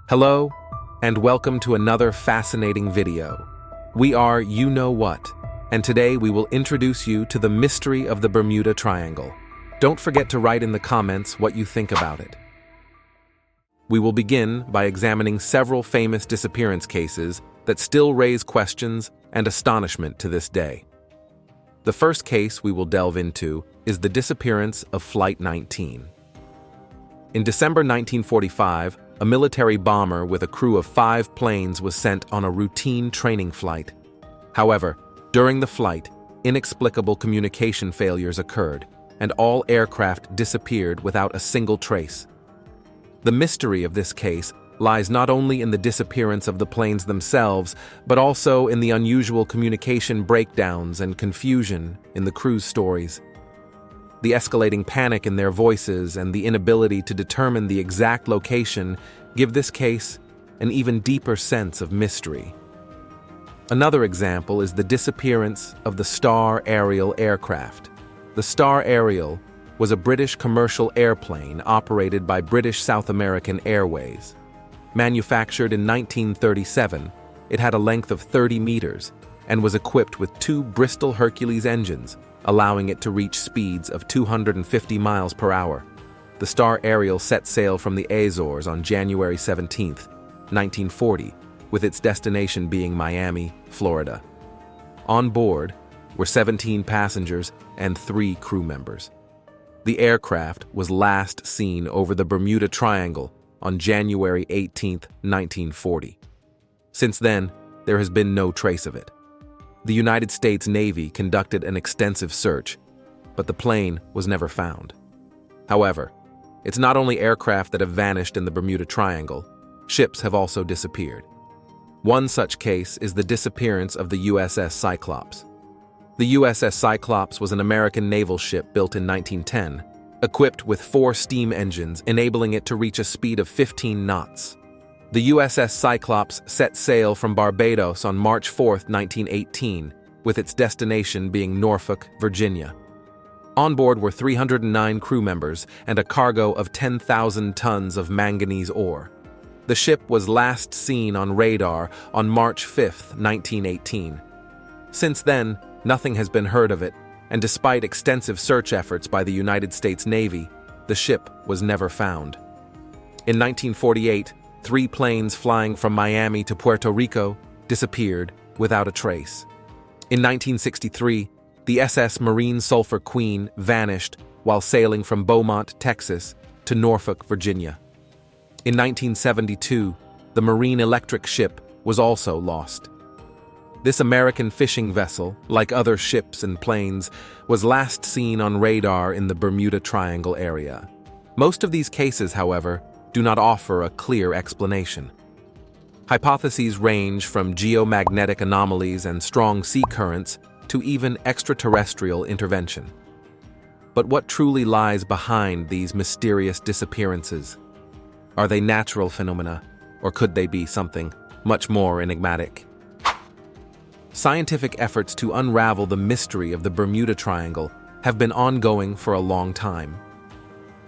Hello, and welcome to another fascinating video. We are You Know What, and today we will introduce you to the mystery of the Bermuda Triangle. Don't forget to write in the comments what you think about it. We will begin by examining several famous disappearance cases that still raise questions and astonishment to this day. The first case we will delve into is the disappearance of Flight 19. In December 1945, a military bomber with a crew of 5 planes was sent on a routine training flight. However, during the flight, inexplicable communication failures occurred, and all aircraft disappeared without a single trace. The mystery of this case lies not only in the disappearance of the planes themselves, but also in the unusual communication breakdowns and confusion in the crew's stories. The escalating panic in their voices and the inability to determine the exact location give this case an even deeper sense of mystery. Another example is the disappearance of the Star Aerial aircraft. The Star Aerial was a British commercial airplane operated by British South American Airways. Manufactured in 1937, it had a length of 30 meters and was equipped with 2 Bristol Hercules engines, allowing it to reach speeds of 250 miles per hour. The Star Aerial set sail from the Azores on January 17, 1940, with its destination being Miami, Florida. On board were 17 passengers and 3 crew members. The aircraft was last seen over the Bermuda Triangle on January 18, 1940. Since then, there has been no trace of it. The United States Navy conducted an extensive search, but the plane was never found. However, it's not only aircraft that have vanished in the Bermuda Triangle, ships have also disappeared. One such case is the disappearance of the USS Cyclops. The USS Cyclops was an American naval ship built in 1910, equipped with 4 steam engines, enabling it to reach a speed of 15 knots. The USS Cyclops set sail from Barbados on March 4, 1918, with its destination being Norfolk, Virginia. On board were 309 crew members and a cargo of 10,000 tons of manganese ore. The ship was last seen on radar on March 5, 1918. Since then, nothing has been heard of it, and despite extensive search efforts by the United States Navy, the ship was never found. In 1948, 3 planes flying from Miami to Puerto Rico disappeared without a trace. In 1963, the SS Marine Sulphur Queen vanished while sailing from Beaumont, Texas, to Norfolk, Virginia. In 1972, the Marine Electric ship was also lost. This American fishing vessel, like other ships and planes, was last seen on radar in the Bermuda Triangle area. Most of these cases, however, do not offer a clear explanation. Hypotheses range from geomagnetic anomalies and strong sea currents to even extraterrestrial intervention. But what truly lies behind these mysterious disappearances? Are they natural phenomena, or could they be something much more enigmatic? Scientific efforts to unravel the mystery of the Bermuda Triangle have been ongoing for a long time.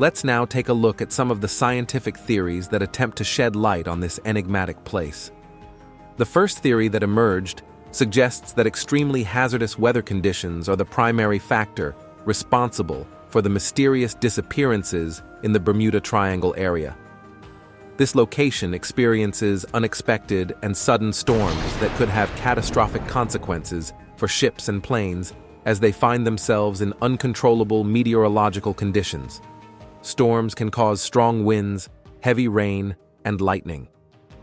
Let's now take a look at some of the scientific theories that attempt to shed light on this enigmatic place. The first theory that emerged suggests that extremely hazardous weather conditions are the primary factor responsible for the mysterious disappearances in the Bermuda Triangle area. This location experiences unexpected and sudden storms that could have catastrophic consequences for ships and planes as they find themselves in uncontrollable meteorological conditions. Storms can cause strong winds, heavy rain, and lightning.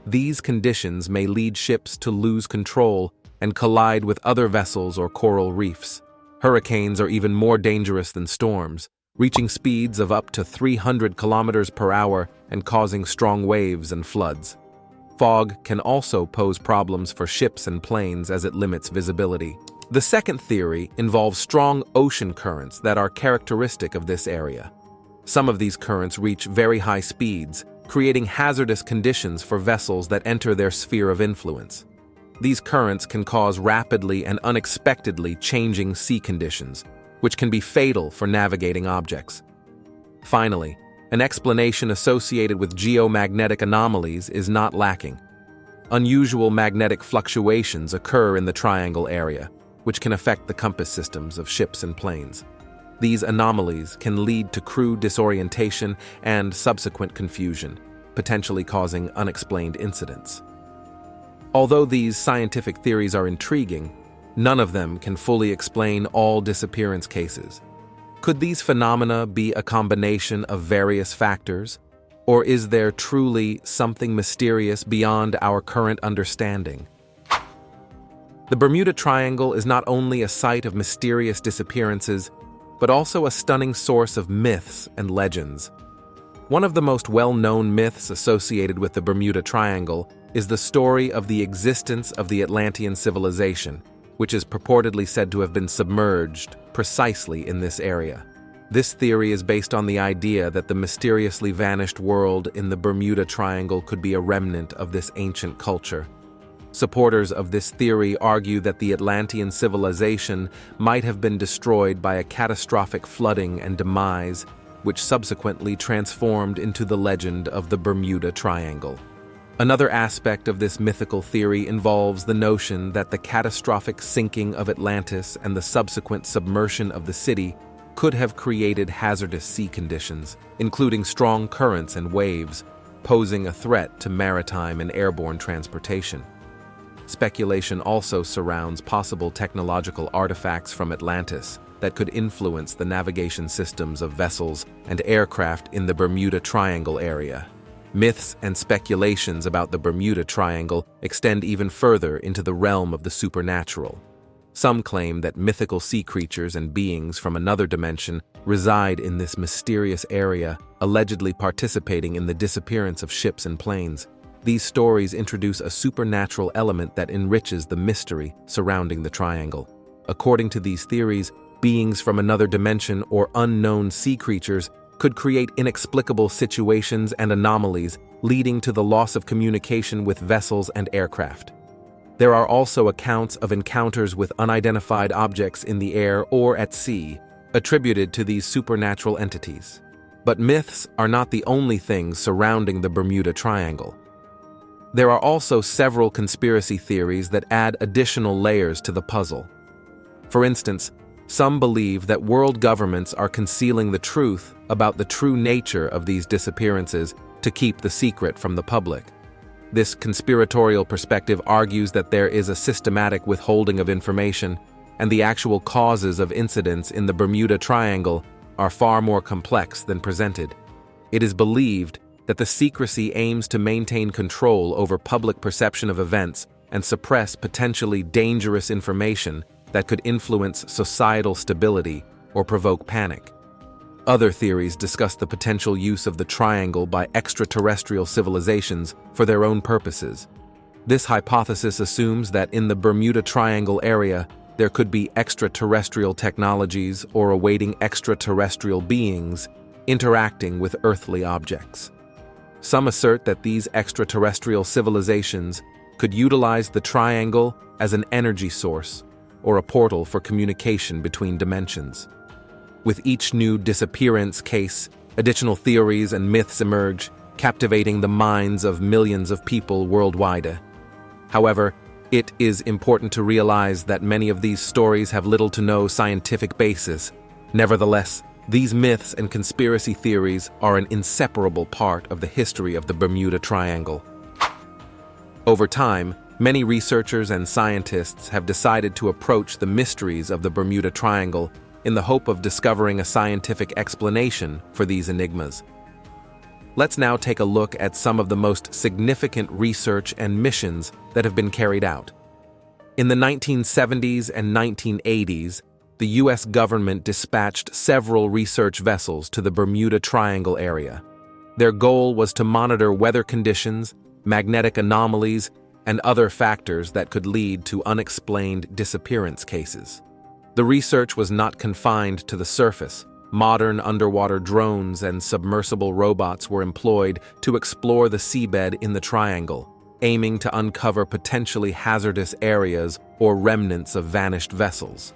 These conditions may lead ships to lose control and collide with other vessels or coral reefs. Hurricanes are even more dangerous than storms, reaching speeds of up to 300 kilometers per hour and causing strong waves and floods. Fog can also pose problems for ships and planes as it limits visibility. The second theory involves strong ocean currents that are characteristic of this area. Some of these currents reach very high speeds, creating hazardous conditions for vessels that enter their sphere of influence. These currents can cause rapidly and unexpectedly changing sea conditions, which can be fatal for navigating objects. Finally, An explanation associated with geomagnetic anomalies is not lacking. Unusual magnetic fluctuations occur in the triangle area, which can affect the compass systems of ships and planes. These anomalies can lead to crew disorientation and subsequent confusion, potentially causing unexplained incidents. Although these scientific theories are intriguing, none of them can fully explain all disappearance cases. Could these phenomena be a combination of various factors, or is there truly something mysterious beyond our current understanding? The Bermuda Triangle is not only a site of mysterious disappearances, but also a stunning source of myths and legends. One of the most well-known myths associated with the Bermuda Triangle is the story of the existence of the Atlantean civilization, which is purportedly said to have been submerged precisely in this area. This theory is based on the idea that the mysteriously vanished world in the Bermuda Triangle could be a remnant of this ancient culture. Supporters of this theory argue that the Atlantean civilization might have been destroyed by a catastrophic flooding and demise, which subsequently transformed into the legend of the Bermuda Triangle. Another aspect of this mythical theory involves the notion that the catastrophic sinking of Atlantis and the subsequent submersion of the city could have created hazardous sea conditions, including strong currents and waves, posing a threat to maritime and airborne transportation. Speculation also surrounds possible technological artifacts from Atlantis that could influence the navigation systems of vessels and aircraft in the Bermuda Triangle area. Myths and speculations about the Bermuda Triangle extend even further into the realm of the supernatural. Some claim that mythical sea creatures and beings from another dimension reside in this mysterious area, allegedly participating in the disappearance of ships and planes. These stories introduce a supernatural element that enriches the mystery surrounding the triangle. According to these theories, beings from another dimension or unknown sea creatures could create inexplicable situations and anomalies, leading to the loss of communication with vessels and aircraft. There are also accounts of encounters with unidentified objects in the air or at sea, attributed to these supernatural entities. But myths are not the only things surrounding the Bermuda Triangle. There are also several conspiracy theories that add additional layers to the puzzle. For instance, some believe that world governments are concealing the truth about the true nature of these disappearances to keep the secret from the public. This conspiratorial perspective argues that there is a systematic withholding of information, and the actual causes of incidents in the Bermuda Triangle are far more complex than presented. It is believed that the secrecy aims to maintain control over public perception of events and suppress potentially dangerous information that could influence societal stability or provoke panic. Other theories discuss the potential use of the triangle by extraterrestrial civilizations for their own purposes. This hypothesis assumes that in the Bermuda Triangle area, there could be extraterrestrial technologies or awaiting extraterrestrial beings interacting with earthly objects. Some assert that these extraterrestrial civilizations could utilize the triangle as an energy source or a portal for communication between dimensions. With each new disappearance case, additional theories and myths emerge, captivating the minds of millions of people worldwide. However, it is important to realize that many of these stories have little to no scientific basis. Nevertheless, these myths and conspiracy theories are an inseparable part of the history of the Bermuda Triangle. Over time, many researchers and scientists have decided to approach the mysteries of the Bermuda Triangle in the hope of discovering a scientific explanation for these enigmas. Let's now take a look at some of the most significant research and missions that have been carried out. In the 1970s and 1980s, the U.S. government dispatched several research vessels to the Bermuda Triangle area. Their goal was to monitor weather conditions, magnetic anomalies, and other factors that could lead to unexplained disappearance cases. The research was not confined to the surface. Modern underwater drones and submersible robots were employed to explore the seabed in the triangle, aiming to uncover potentially hazardous areas or remnants of vanished vessels.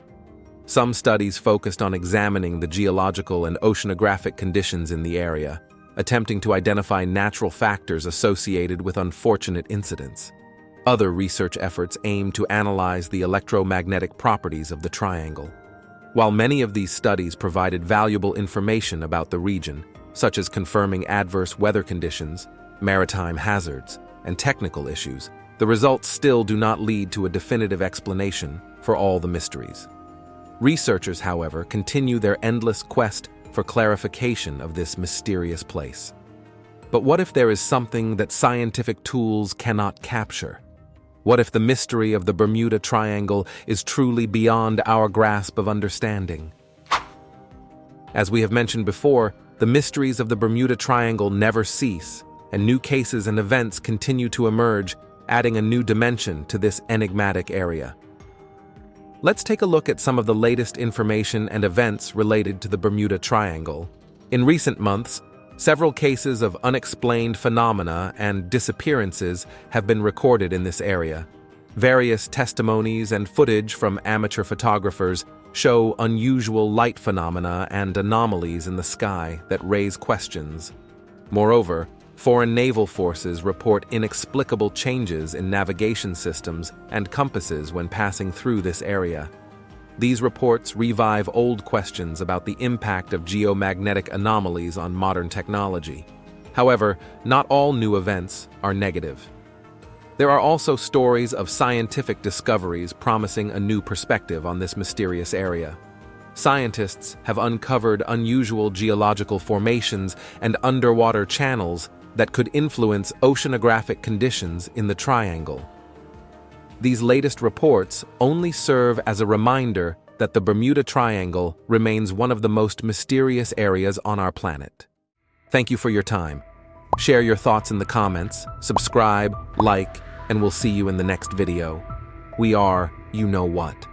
Some studies focused on examining the geological and oceanographic conditions in the area, attempting to identify natural factors associated with unfortunate incidents. Other research efforts aim to analyze the electromagnetic properties of the triangle. While many of these studies provided valuable information about the region, such as confirming adverse weather conditions, maritime hazards, and technical issues, the results still do not lead to a definitive explanation for all the mysteries. Researchers, however, continue their endless quest for clarification of this mysterious place. But what if there is something that scientific tools cannot capture? What if the mystery of the Bermuda Triangle is truly beyond our grasp of understanding? As we have mentioned before, the mysteries of the Bermuda Triangle never cease, and new cases and events continue to emerge, adding a new dimension to this enigmatic area. Let's take a look at some of the latest information and events related to the Bermuda Triangle. In recent months, several cases of unexplained phenomena and disappearances have been recorded in this area. Various testimonies and footage from amateur photographers show unusual light phenomena and anomalies in the sky that raise questions. Moreover, foreign naval forces report inexplicable changes in navigation systems and compasses when passing through this area. These reports revive old questions about the impact of geomagnetic anomalies on modern technology. However, not all new events are negative. There are also stories of scientific discoveries promising a new perspective on this mysterious area. Scientists have uncovered unusual geological formations and underwater channels that could influence oceanographic conditions in the triangle. These latest reports only serve as a reminder that the Bermuda Triangle remains one of the most mysterious areas on our planet. Thank you for your time. Share your thoughts in the comments, subscribe, like, and we'll see you in the next video. We are You Know What.